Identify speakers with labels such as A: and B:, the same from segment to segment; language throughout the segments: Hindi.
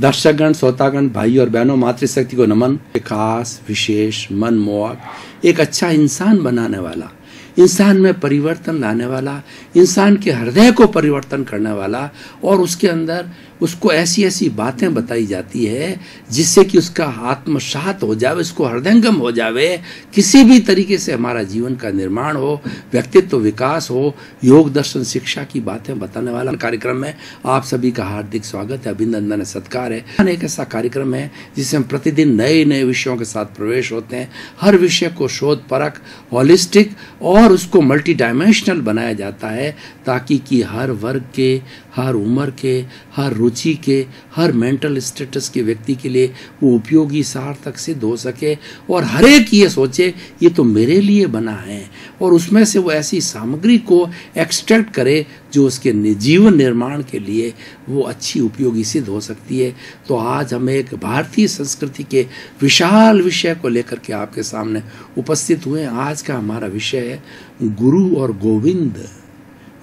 A: दर्शकगण, श्रोतागण, भाई और बहनों, मातृशक्ति को नमन। खास, विशेष, मनमोहक, एक अच्छा इंसान बनाने वाला, इंसान में परिवर्तन लाने वाला, इंसान के हृदय को परिवर्तन करने वाला, और उसके अंदर उसको ऐसी ऐसी बातें बताई जाती है जिससे कि उसका आत्मसात हो जावे, उसको हृदयंगम हो जावे, किसी भी तरीके से हमारा जीवन का निर्माण हो, व्यक्तित्व विकास हो। योग दर्शन शिक्षा की बातें बताने वाला कार्यक्रम में आप सभी का हार्दिक स्वागत है, अभिनंदन है, सत्कार है। एक ऐसा कार्यक्रम है जिसमें हम प्रतिदिन नए नए विषयों के साथ प्रवेश होते हैं। हर विषय को शोध परख, होलिस्टिक और उसको मल्टी डायमेंशनल बनाया जाता है, ताकि कि हर वर्ग के, हर उम्र के, हर रुचि के, हर मेंटल स्टेटस के व्यक्ति के लिए वो उपयोगी, सार्थक सिद्ध हो सके, और हर एक ये सोचे ये तो मेरे लिए बना है, और उसमें से वो ऐसी सामग्री को एक्सट्रैक्ट करे जो उसके जीवन निर्माण के लिए वो अच्छी उपयोगी सिद्ध हो सकती है। तो आज हम एक भारतीय संस्कृति के विशाल विषय को लेकर के आपके सामने उपस्थित हुए हैं। आज का हमारा विषय है गुरु और गोविंद।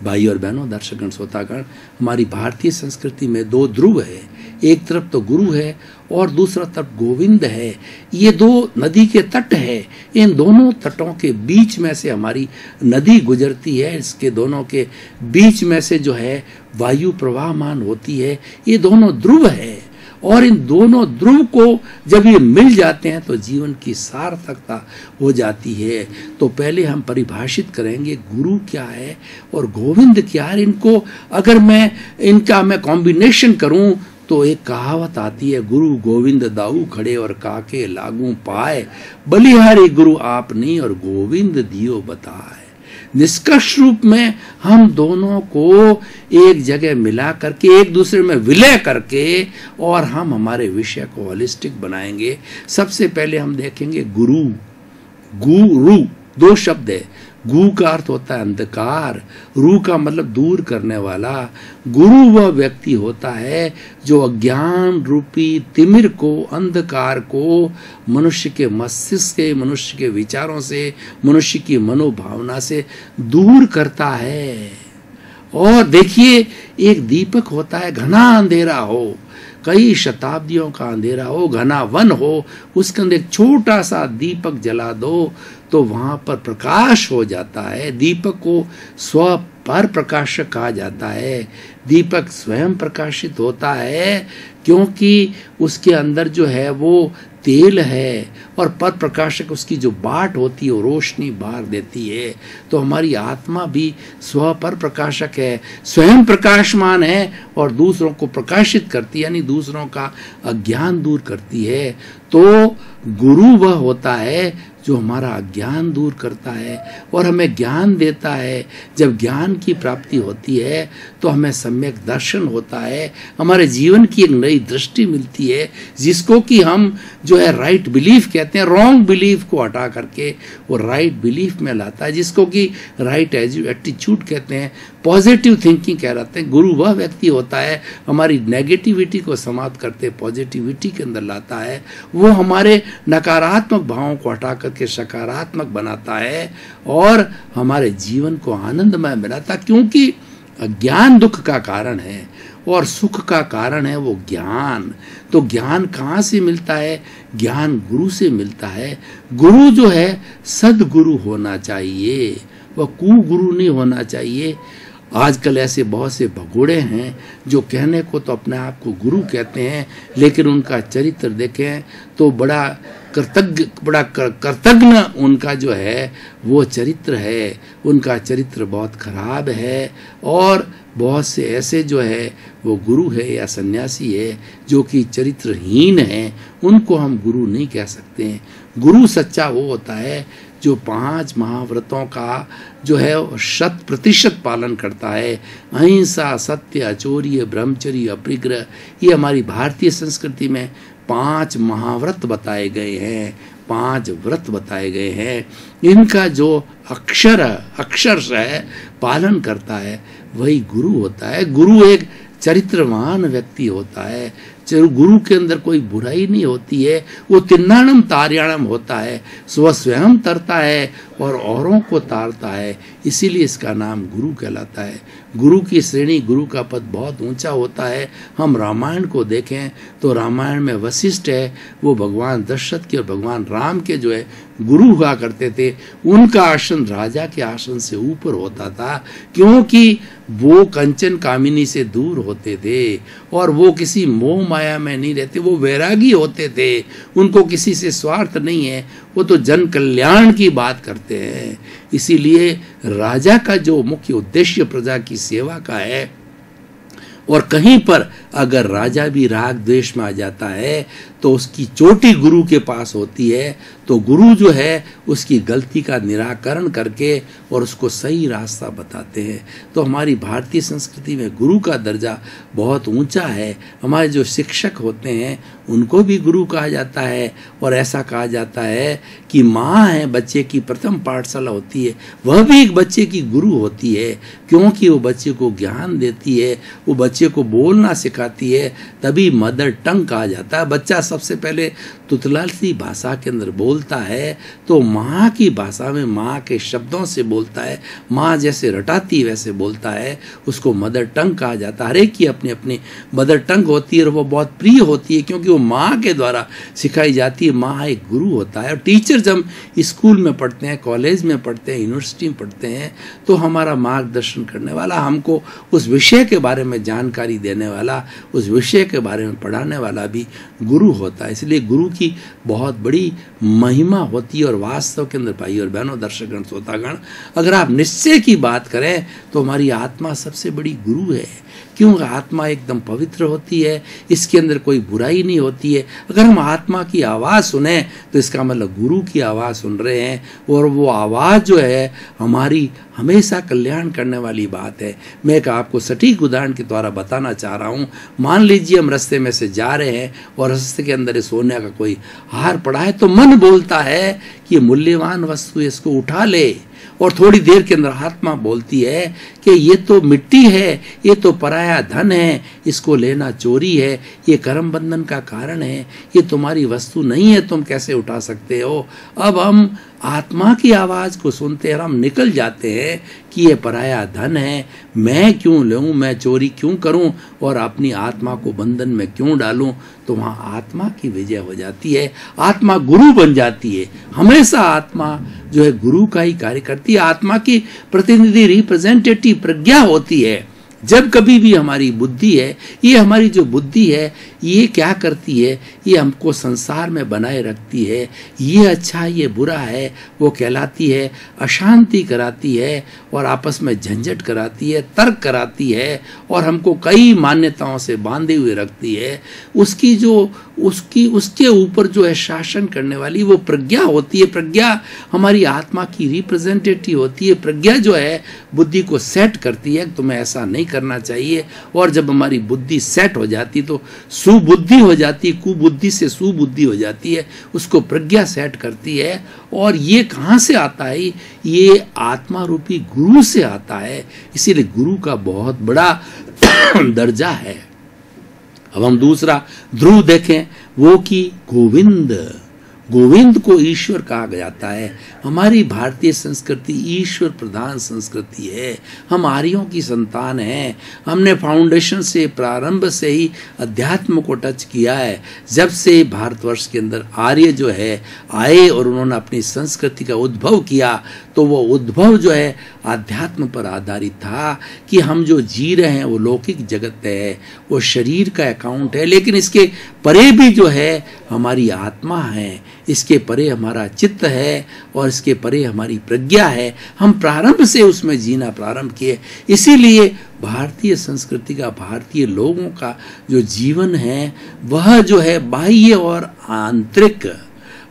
A: भाई और बहनों, दर्शकगण, श्रोतागण, हमारी भारतीय संस्कृति में दो ध्रुव है। एक तरफ तो गुरु है और दूसरा तरफ गोविंद है। ये दो नदी के तट है। इन दोनों तटों के बीच में से हमारी नदी गुजरती है। इसके दोनों के बीच में से जो है वायु प्रवाहमान होती है। ये दोनों ध्रुव है, और इन दोनों ध्रुव को जब ये मिल जाते हैं तो जीवन की सार्थकता हो जाती है। तो पहले हम परिभाषित करेंगे गुरु क्या है और गोविंद क्या है। इनको अगर मैं इनका कॉम्बिनेशन करूं तो एक कहावत आती है, गुरु गोविंद दाऊ खड़े और काके लागू पाए, बलिहारी गुरु आपनी और गोविंद दियो बताए। निष्कर्ष रूप में हम दोनों को एक जगह मिला करके, एक दूसरे में विलय करके, और हम हमारे विषय को होलिस्टिक बनाएंगे। सबसे पहले हम देखेंगे गुरु। गुरु दो शब्द है। गु का अर्थ होता है अंधकार, रू का मतलब दूर करने वाला। गुरु वह व्यक्ति होता है जो अज्ञान रूपी तिमिर को, अंधकार को मनुष्य के मस्तिष्क से, मनुष्य के विचारों से, मनुष्य की मनोभावना से दूर करता है। और देखिए, एक दीपक होता है, घना अंधेरा हो, कई शताब्दियों का अंधेरा हो, घना वन हो, उसके अंदर एक छोटा सा दीपक जला दो तो वहां पर प्रकाश हो जाता है। दीपक को स्व पर प्रकाशक कहा जाता है। दीपक स्वयं प्रकाशित होता है क्योंकि उसके अंदर जो है वो तेल है, और पर प्रकाशक उसकी जो बाट होती है वो रोशनी बाहर देती है। तो हमारी आत्मा भी स्व पर प्रकाशक है, स्वयं प्रकाशमान है, और दूसरों को प्रकाशित करती है, यानी दूसरों का अज्ञान दूर करती है। तो गुरु वह होता है जो हमारा अज्ञान दूर करता है और हमें ज्ञान देता है। जब ज्ञान की प्राप्ति होती है तो हमें सम्यक दर्शन होता है, हमारे जीवन की एक नई दृष्टि मिलती है, जिसको कि हम जो है राइट बिलीफ कहते हैं। रॉन्ग बिलीफ को हटा करके वो राइट बिलीफ में लाता है, जिसको कि राइट एटीट्यूड कहते हैं, पॉजिटिव थिंकिंग कहलाते हैं। गुरु वह व्यक्ति होता है हमारी नेगेटिविटी को समाप्त करते पॉजिटिविटी के अंदर लाता है। वो हमारे नकारात्मक भावों को हटा करके सकारात्मक बनाता है और हमारे जीवन को आनंदमय बनाता, क्योंकि ज्ञान दुख का कारण है और सुख का कारण है वो ज्ञान। तो ज्ञान कहाँ से मिलता है? ज्ञान गुरु से मिलता है। गुरु जो है सदगुरु होना चाहिए, वह कुगुरु नहीं होना चाहिए। आजकल ऐसे बहुत से भगोड़े हैं जो कहने को तो अपने आप को गुरु कहते हैं, लेकिन उनका चरित्र देखें तो बड़ा कर्तज्ञ उनका जो है वो चरित्र है। उनका चरित्र बहुत खराब है, और बहुत से ऐसे जो है वो गुरु है या सन्यासी है जो कि चरित्रहीन है, उनको हम गुरु नहीं कह सकते हैं। गुरु सच्चा वो होता है जो 5 महाव्रतों का जो है 100% पालन करता है। अहिंसा, सत्य, अचौर्य, ब्रह्मचर्य, अपरिग्रह, ये हमारी भारतीय संस्कृति में 5 महाव्रत बताए गए हैं, 5 व्रत बताए गए हैं। इनका जो अक्षरशः पालन करता है वही गुरु होता है। गुरु एक चरित्रवान व्यक्ति होता है, गुरु के अंदर कोई बुराई नहीं होती है, वो तिन्नाणम तार्याणम होता है, वह स्वयं तरता है और औरों को तारता है, इसीलिए इसका नाम गुरु कहलाता है। गुरु की श्रेणी, गुरु का पद बहुत ऊंचा होता है। हम रामायण को देखें तो रामायण में वशिष्ठ है, वो भगवान दशरथ के और भगवान राम के जो है गुरु हुआ करते थे। उनका आसन राजा के आसन से ऊपर होता था, क्योंकि वो कंचन कामिनी से दूर होते थे और वो किसी मोह माया में नहीं रहते, वो वैरागी होते थे। उनको किसी से स्वार्थ नहीं है, वो तो जन कल्याण की बात करते हैं। इसीलिए राजा का जो मुख्य उद्देश्य प्रजा की सेवा का है, और कहीं पर अगर राजा भी राग द्वेष में आ जाता है तो उसकी चोटी गुरु के पास होती है, तो गुरु जो है उसकी गलती का निराकरण करके और उसको सही रास्ता बताते हैं। तो हमारी भारतीय संस्कृति में गुरु का दर्जा बहुत ऊंचा है। हमारे जो शिक्षक होते हैं उनको भी गुरु कहा जाता है, और ऐसा कहा जाता है कि माँ है बच्चे की प्रथम पाठशाला होती है, वह भी एक बच्चे की गुरु होती है, क्योंकि वो बच्चे को ज्ञान देती है, वो बच्चे को बोलना सिखाती है। तभी मदर टंग कहा जाता है। बच्चा सबसे पहले तुतलासी भाषा के अंदर बोलता है तो माँ की भाषा में माँ के शब्दों से बोलता है, माँ जैसे रटाती वैसे बोलता है, उसको मदर टंग कहा जाता है। हर एक की अपनी अपनी मदर टंग होती है और वो बहुत प्रिय होती है, क्योंकि वो माँ के द्वारा सिखाई जाती है। माँ एक गुरु होता है। और टीचर जब स्कूल में पढ़ते हैं, कॉलेज में पढ़ते हैं, यूनिवर्सिटी में पढ़ते हैं, तो हमारा मार्गदर्शन करने वाला, हमको उस विषय के बारे में जानकारी देने वाला, उस विषय के बारे में पढ़ाने वाला भी गुरु होता है। इसलिए गुरु की बहुत बड़ी महिमा होती है। और वास्तव के अंदर भाई और बहनों, दर्शकगण, श्रोतागण, अगर आप निश्चय की बात करें तो हमारी आत्मा सबसे बड़ी गुरु है, क्योंकि आत्मा एकदम पवित्र होती है, इसके अंदर कोई बुराई नहीं होती है। अगर हम आत्मा की आवाज़ सुने तो इसका मतलब गुरु की आवाज़ सुन रहे हैं, और वो आवाज़ जो है हमारी हमेशा कल्याण करने वाली बात है। मैं एक आपको सटीक उदाहरण के द्वारा बताना चाह रहा हूँ। मान लीजिए हम रास्ते में से जा रहे हैं और रास्ते के अंदर सोने का कोई हार पड़ा है, तो मन बोलता है कि मूल्यवान वस्तु है, इसको उठा ले, और थोड़ी देर के अंदर आत्मा बोलती है कि ये तो मिट्टी है, ये तो पराया धन है, इसको लेना चोरी है, ये कर्म बंधन का कारण है, ये तुम्हारी वस्तु नहीं है, तुम कैसे उठा सकते हो। अब हम आत्मा की आवाज़ को सुनते हैं, हम निकल जाते हैं कि ये पराया धन है, मैं क्यों लूँ, मैं चोरी क्यों करूँ और अपनी आत्मा को बंधन में क्यों डालूँ। तो वहाँ आत्मा की विजय हो जाती है, आत्मा गुरु बन जाती है। हमेशा आत्मा जो है गुरु का ही कार्य करती है। आत्मा की प्रतिनिधि, रिप्रेजेंटेटिव प्रज्ञा होती है। जब कभी भी हमारी बुद्धि है, ये हमारी जो बुद्धि है ये क्या करती है, ये हमको संसार में बनाए रखती है। ये अच्छा है, ये बुरा है, वो कहलाती है अशांति कराती है, और आपस में झंझट कराती है, तर्क कराती है, और हमको कई मान्यताओं से बांधे हुए रखती है। उसकी जो उसके ऊपर जो है शासन करने वाली वो प्रज्ञा होती है। प्रज्ञा हमारी आत्मा की रिप्रेजेंटेटिव होती है। प्रज्ञा जो है बुद्धि को सेट करती है, तुम्हें ऐसा नहीं करना चाहिए। और जब हमारी बुद्धि सेट हो जाती तो सुबुद्धि हो जाती है, कुबुद्धि से सुबुद्धि हो जाती है, उसको प्रज्ञा सेट करती है। और ये कहाँ से आता है, ये आत्मा रूपी गुरु से आता है। इसीलिए गुरु का बहुत बड़ा दर्जा है। अब हम दूसरा ध्रुव देखें, वो कि गोविंद को ईश्वर कहा जाता है। हमारी भारतीय संस्कृति ईश्वर प्रधान संस्कृति है। हम आर्यों की संतान हैं। हमने फाउंडेशन से, प्रारंभ से ही अध्यात्म को टच किया है। जब से भारतवर्ष के अंदर आर्य जो है आए और उन्होंने अपनी संस्कृति का उद्भव किया, तो वो उद्भव जो है आध्यात्म पर आधारित था कि हम जो जी रहे हैं वो लौकिक जगत है, वो शरीर का अकाउंट है, लेकिन इसके परे भी जो है हमारी आत्मा है, इसके परे हमारा चित्त है, और इसके परे हमारी प्रज्ञा है। हम प्रारंभ से उसमें जीना प्रारंभ किए। इसीलिए भारतीय संस्कृति का, भारतीय लोगों का जो जीवन है वह जो है बाह्य और आंतरिक,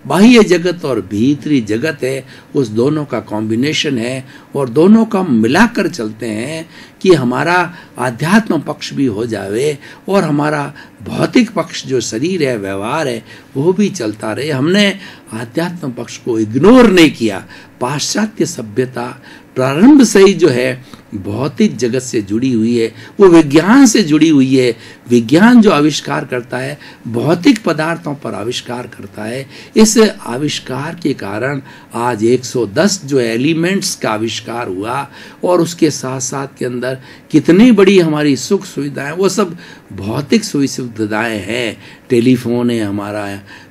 A: बाह्य जगत और भीतरी जगत है, उस दोनों का कॉम्बिनेशन है। और दोनों का मिलाकर चलते हैं कि हमारा आध्यात्म पक्ष भी हो जावे और हमारा भौतिक पक्ष जो शरीर है, व्यवहार है, वो भी चलता रहे। हमने आध्यात्म पक्ष को इग्नोर नहीं किया। पाश्चात्य सभ्यता, प्रारंभ से ही जो है भौतिक जगत से जुड़ी हुई है, वो विज्ञान से जुड़ी हुई है। विज्ञान जो आविष्कार करता है, भौतिक पदार्थों पर आविष्कार करता है। इस आविष्कार के कारण आज 110 जो एलिमेंट्स का आविष्कार हुआ, और उसके साथ साथ के अंदर कितनी बड़ी हमारी सुख सुविधाएं, वो सब भौतिक सुविधाएं हैं। टेलीफोन है हमारा,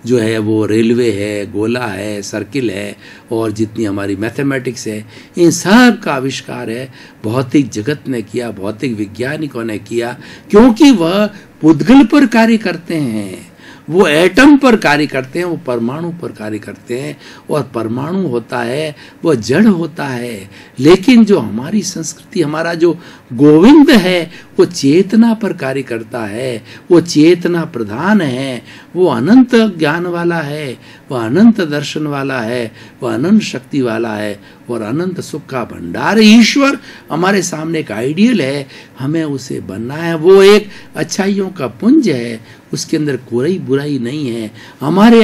A: जो है वो रेलवे है, गोला है, सर्किल है, और जितनी हमारी मैथमेटिक्स है, इन सब का आविष्कार है भौतिक जगत ने किया, भौतिक वैज्ञानिकों ने किया, क्योंकि वह पुद्गल पर कार्य करते हैं, वो एटम पर कार्य करते हैं, वो परमाणु पर कार्य करते हैं। और परमाणु होता है वो जड़ होता है, लेकिन जो हमारी संस्कृति, हमारा जो गोविंद है, वो चेतना पर कार्य करता है, वो चेतना प्रधान है, वो अनंत ज्ञान वाला है, वह अनंत दर्शन वाला है, वह अनंत शक्ति वाला है, और अनंत सुख का भंडार। ईश्वर हमारे सामने एक आइडियल है, हमें उसे बनना है। वो एक अच्छाइयों का पुंज है, उसके अंदर कोई बुराई नहीं है।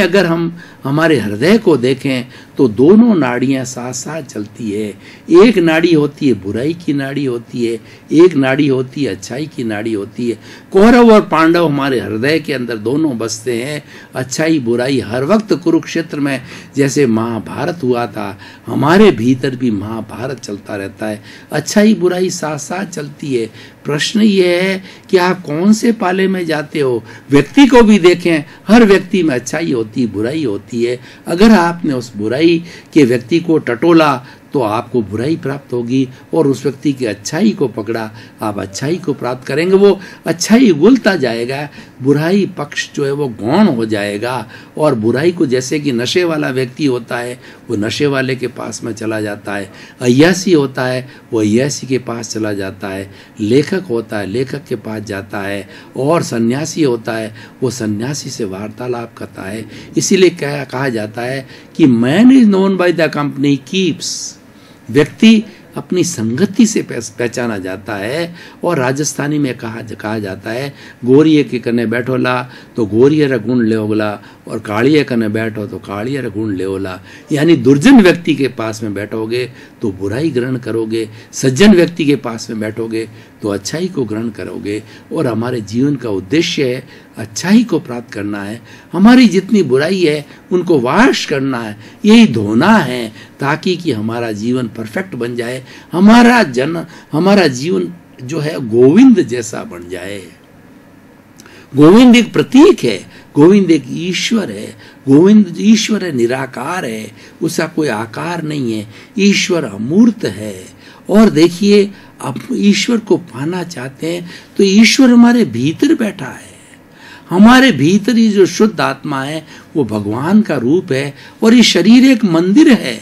A: अगर हम हमारे हृदय को देखें तो दोनों नाड़ियां साथ साथ चलती है। एक नाड़ी होती है बुराई की नाड़ी होती है, एक नाड़ी होती है अच्छाई की नाड़ी होती है। कौरव और पांडव हमारे हृदय के अंदर दोनों बसते हैं, अच्छाई बुराई। हर वक्त कुरुक्षेत्र में जैसे महाभारत हुआ था, हमारे भीतर भी महाभारत चलता रहता है, अच्छाई बुराई साथ साथ चलती है। प्रश्न ये है कि आप कौन से पाले में जाते हो। व्यक्ति को भी देखें, हर व्यक्ति में अच्छाई होती है, बुराई होती है। अगर आपने उस बुराई के व्यक्ति को टटोला तो आपको बुराई प्राप्त होगी, और उस व्यक्ति की अच्छाई को पकड़ा, आप अच्छाई को प्राप्त करेंगे। वो अच्छाई उगलता जाएगा, बुराई पक्ष जो है वो गौण हो जाएगा। और बुराई को, जैसे कि नशे वाला व्यक्ति होता है, वो नशे वाले के पास में चला जाता है। अय्यासी होता है, वो अय्यासी के पास चला जाता है। लेखक होता है, लेखक के पास जाता है। और सन्यासी होता है, वो सन्यासी से वार्तालाप करता है। इसीलिए कहा जाता है कि man is known by the company keeps. व्यक्ति अपनी संगति से पहचाना जाता है। और राजस्थानी में कहा जाता है, गोरिये के कने बैठोला तो गोरियर गुण लेओला, और कालिये कने बैठो तो कालियर गुण लेओला। यानी दुर्जन व्यक्ति के पास में बैठोगे तो बुराई ग्रहण करोगे, सज्जन व्यक्ति के पास में बैठोगे तो अच्छाई को ग्रहण करोगे। और हमारे जीवन का उद्देश्य है अच्छाई को प्राप्त करना है। हमारी जितनी बुराई है उनको वाश करना है, यही धोना है, ताकि कि हमारा जीवन परफेक्ट बन जाए, हमारा जीवन जो है गोविंद जैसा बन जाए। गोविंद एक प्रतीक है, गोविंद एक ईश्वर है। गोविंद ईश्वर है, निराकार है, उसका कोई आकार नहीं है। ईश्वर अमूर्त है। और देखिए, आप ईश्वर को पाना चाहते हैं तो ईश्वर हमारे भीतर बैठा है। हमारे भीतर ही जो शुद्ध आत्मा है वो भगवान का रूप है, और ये शरीर एक मंदिर है,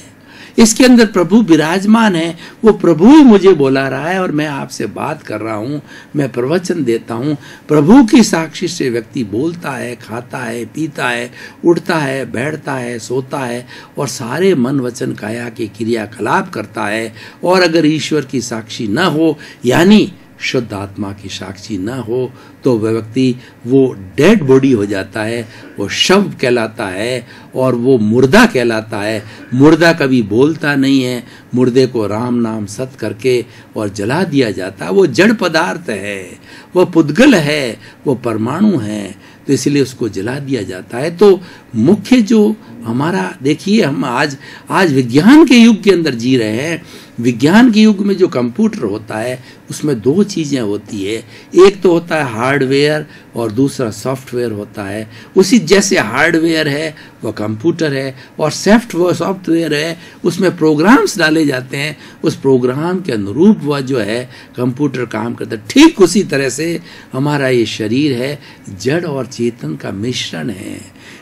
A: इसके अंदर प्रभु विराजमान है। वो प्रभु ही मुझे बुला रहा है, और मैं आपसे बात कर रहा हूँ, मैं प्रवचन देता हूँ। प्रभु की साक्षी से व्यक्ति बोलता है, खाता है, पीता है, उठता है, बैठता है, सोता है, और सारे मन वचन काया के क्रियाकलाप करता है। और अगर ईश्वर की साक्षी न हो, यानी शुद्ध आत्मा की साक्षी न हो, तो वह व्यक्ति वो डेड बॉडी हो जाता है, वो शव कहलाता है, और वो मुर्दा कहलाता है। मुर्दा कभी बोलता नहीं है, मुर्दे को राम नाम सत करके और जला दिया जाता है। वो जड़ पदार्थ है, वो पुद्गल है, वो परमाणु है, तो इसलिए उसको जला दिया जाता है। तो मुख्य जो हमारा, देखिए, हम आज विज्ञान के युग के अंदर जी रहे हैं। विज्ञान के युग में जो कंप्यूटर होता है उसमें दो चीज़ें होती है, एक तो होता है हार्डवेयर और दूसरा सॉफ्टवेयर होता है। उसी जैसे हार्डवेयर है वह कंप्यूटर है, और सॉफ्टवेयर है, उसमें प्रोग्राम्स डाले जाते हैं, उस प्रोग्राम के अनुरूप वह जो है कंप्यूटर काम करता है। ठीक उसी तरह से हमारा ये शरीर है, जड़ और चेतन का मिश्रण है।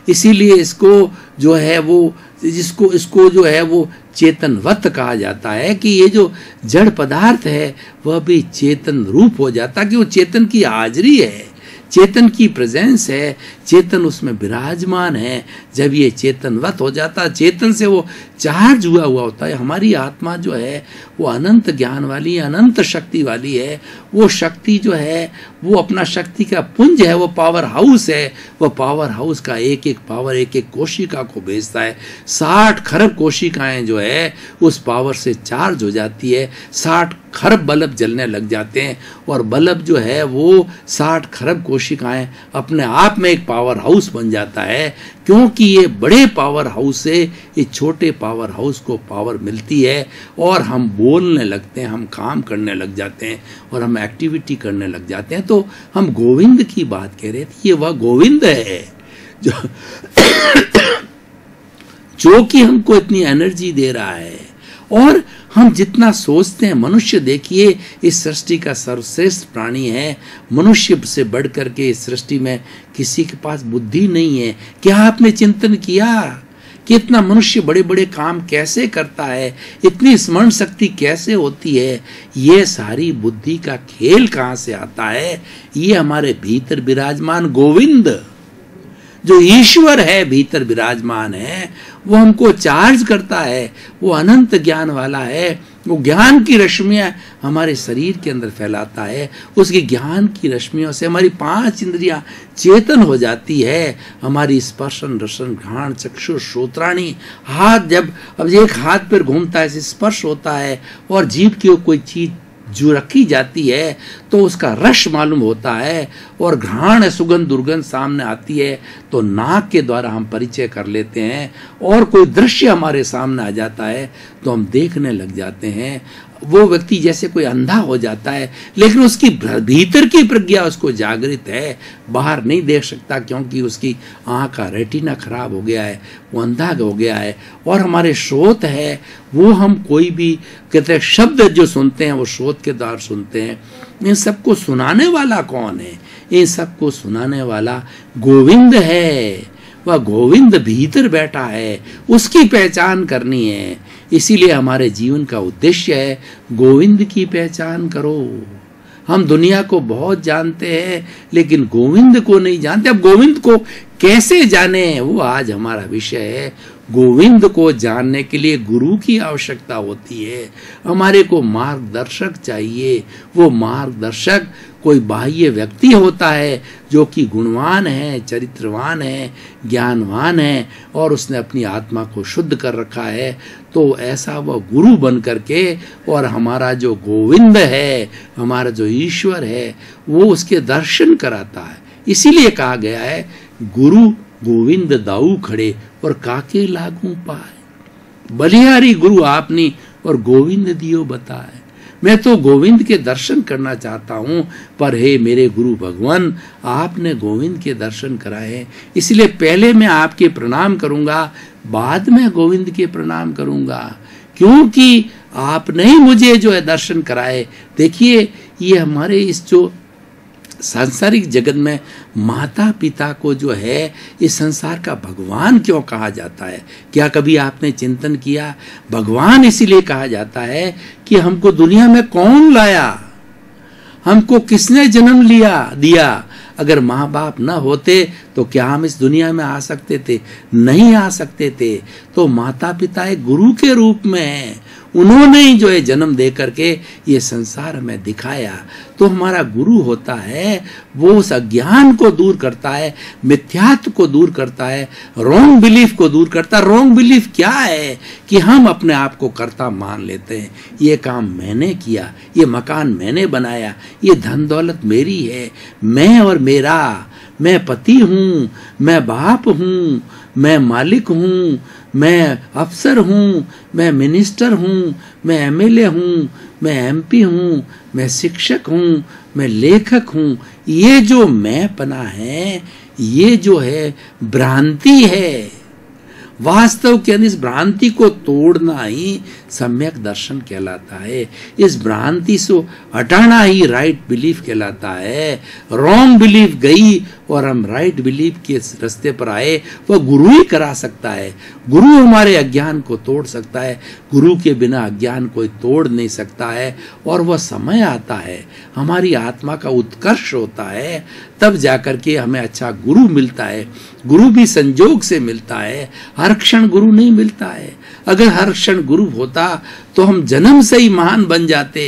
A: इसीलिए इसको जो है वो इसको जो है वो चेतनवत कहा जाता है, कि ये जो जड़ पदार्थ है वह भी चेतन रूप हो जाता है, कि वो चेतन की हाजिरी है। चेतन की प्रेजेंस है, चेतन उसमें विराजमान है। जब ये चेतनवत हो जाता, चेतन से वो चार्ज हुआ होता है। हमारी आत्मा जो है वो अनंत ज्ञान वाली, अनंत शक्ति वाली है। वो शक्ति जो है वो अपना शक्ति का पुंज है, वो पावर हाउस है। वो पावर हाउस का एक एक पावर एक एक कोशिका को भेजता है। 60 खरब कोशिकाएं जो है उस पावर से चार्ज हो जाती है। 60 खरब बल्ब जलने लग जाते हैं और बल्ब जो है वो 60 खरब कोशिकाएं अपने आप में एक पावर हाउस बन जाता है। क्योंकि ये बड़े पावर हाउस से ये छोटे पावर हाउस को पावर मिलती है और हम बोलने लगते हैं, हम काम करने लग जाते हैं और हम एक्टिविटी करने लग जाते हैं। तो हम गोविंद की बात कह रहे थे, ये वह गोविंद है जो कि हमको इतनी एनर्जी दे रहा है। और हम जितना सोचते हैं, मनुष्य देखिए इस सृष्टि का सर्वश्रेष्ठ प्राणी है। मनुष्य से बढ़ करके इस सृष्टि में किसी के पास बुद्धि नहीं है। क्या आपने चिंतन किया कि इतना मनुष्य बड़े बड़े काम कैसे करता है, इतनी स्मरण शक्ति कैसे होती है? ये सारी बुद्धि का खेल कहाँ से आता है? ये हमारे भीतर विराजमान गोविंद जो ईश्वर है, भीतर विराजमान है, वो हमको चार्ज करता है। वो अनंत ज्ञान वाला है। वो ज्ञान की रश्मियां हमारे शरीर के अंदर फैलाता है। उसके ज्ञान की रश्मियों से हमारी 5 इंद्रियां चेतन हो जाती है। हमारी स्पर्शन, रसन, घ्राण, चक्षु, श्रोत्राणी, हाथ जब अब एक हाथ पर घूमता है, स्पर्श होता है और जीभ की कोई चीज जो रखी जाती है तो उसका रस मालूम होता है और घ्राण सुगंध दुर्गंध सामने आती है तो नाक के द्वारा हम परिचय कर लेते हैं और कोई दृश्य हमारे सामने आ जाता है तो हम देखने लग जाते हैं। वो व्यक्ति जैसे कोई अंधा हो जाता है लेकिन उसकी भीतर की प्रज्ञा उसको जागृत है, बाहर नहीं देख सकता क्योंकि उसकी आँख का रेटिना खराब हो गया है, वो अंधा हो गया है। और हमारे श्रोत है वो हम कोई भी कहते हैं शब्द जो सुनते हैं वो श्रोत के द्वारा सुनते हैं। इन सबको सुनाने वाला कौन है? इन सबको सुनाने वाला गोविंद है। वह गोविंद भीतर बैठा है, उसकी पहचान करनी है। इसीलिए हमारे जीवन का उद्देश्य है गोविंद की पहचान करो। हम दुनिया को बहुत जानते हैं लेकिन गोविंद को नहीं जानते। अब गोविंद को कैसे जाने, वो आज हमारा विषय है। गोविंद को जानने के लिए गुरु की आवश्यकता होती है। हमारे को मार्गदर्शक चाहिए। वो मार्गदर्शक कोई बाह्य व्यक्ति होता है जो कि गुणवान है, चरित्रवान है, ज्ञानवान है और उसने अपनी आत्मा को शुद्ध कर रखा है। तो ऐसा वह गुरु बन करके और हमारा जो गोविंद है, हमारा जो ईश्वर है, वो उसके दर्शन कराता है। इसीलिए कहा गया है गुरु गोविंद दाऊ खड़े और काके लागू पाए। बलिहारी गुरु आपने और गोविंद दियो बताए। मैं तो गोविंद के दर्शन करना चाहता हूं पर हे मेरे गुरु भगवान, आपने गोविंद के दर्शन कराए, इसलिए पहले मैं आपके प्रणाम करूंगा, बाद में गोविंद के प्रणाम करूंगा, क्योंकि आपने ही मुझे जो है दर्शन कराए। देखिए ये हमारे इस जो सांसारिक जगत में माता पिता को जो है इस संसार का भगवान क्यों कहा जाता है? क्या कभी आपने चिंतन किया? भगवान इसीलिए कहा जाता है कि हमको दुनिया में कौन लाया, हमको किसने जन्म दिया। अगर माँ बाप न होते तो क्या हम इस दुनिया में आ सकते थे? नहीं आ सकते थे। तो माता पिता एक गुरु के रूप में है, उन्होंने ही जो है जन्म दे करके ये संसार हमें दिखाया। तो हमारा गुरु होता है वो उस अज्ञान को दूर करता है, मिथ्यात्व को दूर करता है, रॉन्ग बिलीफ को दूर करता है। रॉन्ग बिलीफ क्या है कि हम अपने आप को कर्ता मान लेते हैं। ये काम मैंने किया, ये मकान मैंने बनाया, ये धन दौलत मेरी है, मैं और मेरा, मैं पति हूँ, मैं बाप हूँ, मैं मालिक हूँ, मैं अफसर हूँ, मैं मिनिस्टर हूँ, मैं एमएलए हूँ, मैं एमपी हूँ, मैं शिक्षक हूँ, मैं लेखक हूँ। ये जो मैंपना है ये जो है भ्रांति है। वास्तव के अंदर इस भ्रांति को तोड़ना ही सम्यक दर्शन कहलाता है। इस भ्रांति से हटाना ही राइट बिलीफ कहलाता है। रॉन्ग बिलीफ गई और हम राइट बिलीफ के रास्ते पर आए, वह गुरु ही करा सकता है। गुरु हमारे अज्ञान को तोड़ सकता है। गुरु के बिना अज्ञान कोई तोड़ नहीं सकता है। और वह समय आता है, हमारी आत्मा का उत्कर्ष होता है, तब जाकर के हमें अच्छा गुरु मिलता है। गुरु भी संजोग से मिलता है, हर क्षण गुरु नहीं मिलता है। अगर हर क्षण गुरु होता तो हम जन्म से ही महान बन जाते।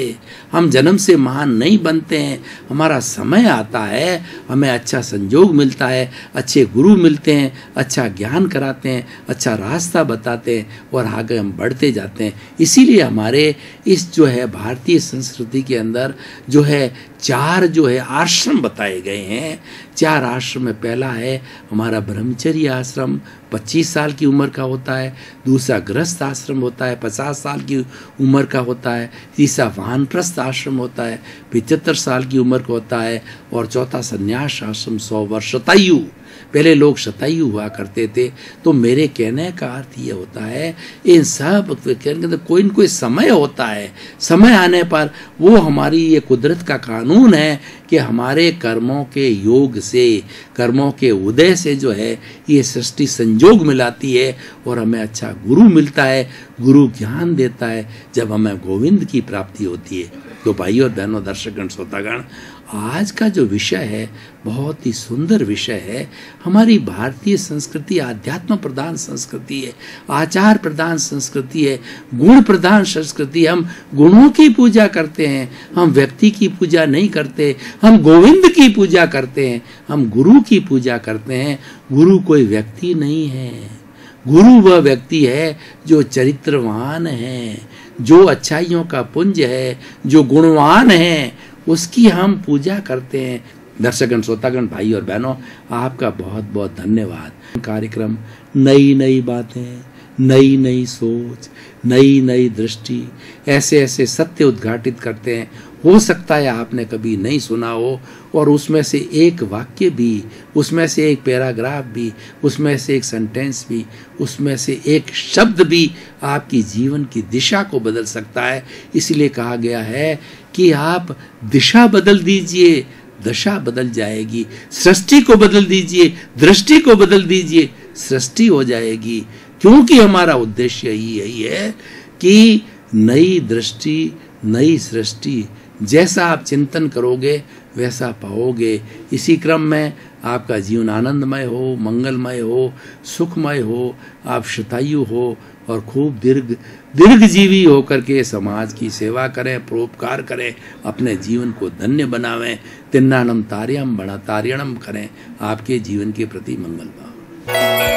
A: हम जन्म से महान नहीं बनते हैं। हमारा समय आता है, हमें अच्छा संजोग मिलता है, अच्छे गुरु मिलते हैं, अच्छा ज्ञान कराते हैं, अच्छा रास्ता बताते हैं और आगे हम बढ़ते जाते हैं। इसीलिए हमारे इस जो है भारतीय संस्कृति के अंदर जो है 4 जो है आश्रम बताए गए हैं। 4 आश्रम में पहला है हमारा ब्रह्मचर्य आश्रम, 25 साल की उम्र का होता है। दूसरा गृहस्थ आश्रम होता है, 50 साल की उम्र का होता है। तीसरा वानप्रस्थ आश्रम होता है, 75 साल की उम्र का होता है। और चौथा संन्यास आश्रम 100 वर्ष शतायु। पहले लोग शतायु हुआ करते थे। तो मेरे कहने का अर्थ ये होता है, इन सब कहने का कोई न कोई समय होता है। समय आने पर वो हमारी ये कुदरत का कानून है कि हमारे कर्मों के योग से, कर्मों के उदय से जो है ये सृष्टि संजोग मिलाती है और हमें अच्छा गुरु मिलता है। गुरु ज्ञान देता है जब हमें गोविंद की प्राप्ति होती है। तो भाई और बहनों, दर्शकगण, श्रोतागण, आज का जो विषय है बहुत ही सुंदर विषय है। हमारी भारतीय संस्कृति आध्यात्म प्रधान संस्कृति है, आचार प्रधान संस्कृति है, गुण प्रधान संस्कृति है। हम गुणों की पूजा करते हैं, हम व्यक्ति की पूजा नहीं करते। हम गोविंद की पूजा करते हैं, हम गुरु की पूजा करते हैं। गुरु कोई व्यक्ति नहीं है। गुरु वह व्यक्ति है जो चरित्रवान है, जो अच्छाइयों का पुंज है, जो गुणवान है, उसकी हम पूजा करते हैं। दर्शकगण, श्रोतागण, भाई और बहनों, आपका बहुत बहुत धन्यवाद। कार्यक्रम नई नई बातें, नई नई सोच, नई नई दृष्टि, ऐसे ऐसे सत्य उद्घाटित करते हैं। हो सकता है आपने कभी नहीं सुना हो और उसमें से एक वाक्य भी, उसमें से एक पैराग्राफ भी, उसमें से एक सेंटेंस भी, उसमें से एक शब्द भी आपकी जीवन की दिशा को बदल सकता है। इसलिए कहा गया है कि आप दिशा बदल दीजिए, दशा बदल जाएगी। सृष्टि को बदल दीजिए, दृष्टि को बदल दीजिए, सृष्टि हो जाएगी। क्योंकि हमारा उद्देश्य यही है कि नई दृष्टि, नई सृष्टि, जैसा आप चिंतन करोगे वैसा पाओगे। इसी क्रम में आपका जीवन आनंदमय हो, मंगलमय हो, सुखमय हो, आप शतायु हो और खूब दीर्घजीवी होकर के समाज की सेवा करें, परोपकार करें, अपने जीवन को धन्य बनावें। तिन्नानम तार्यम बड़ा तार्यणम करें। आपके जीवन के प्रति मंगल भाव।